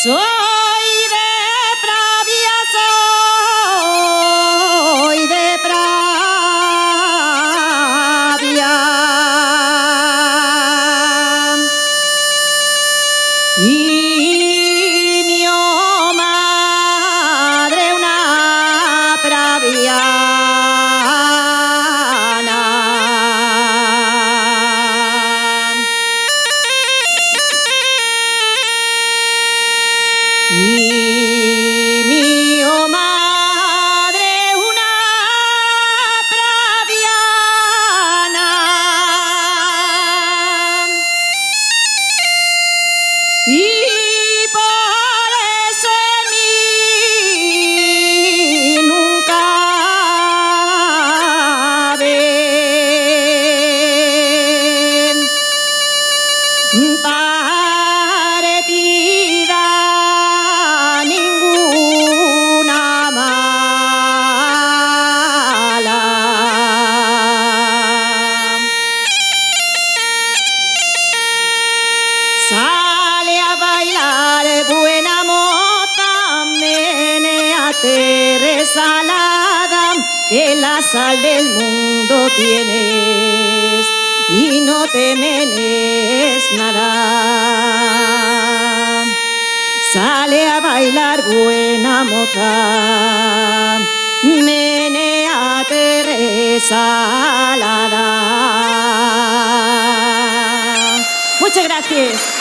Soy de Pravia, soy de Pravia. Y mi madre una praviana. Y mi madre una praviana. Y por eso en mí nunca ven partida ninguna mala. Sale a bailar buena moza, menéate resalada, que la sal del mundo tienes y no te menes nada. Sale a bailar buena moza, menéate resalada. Muchas gracias.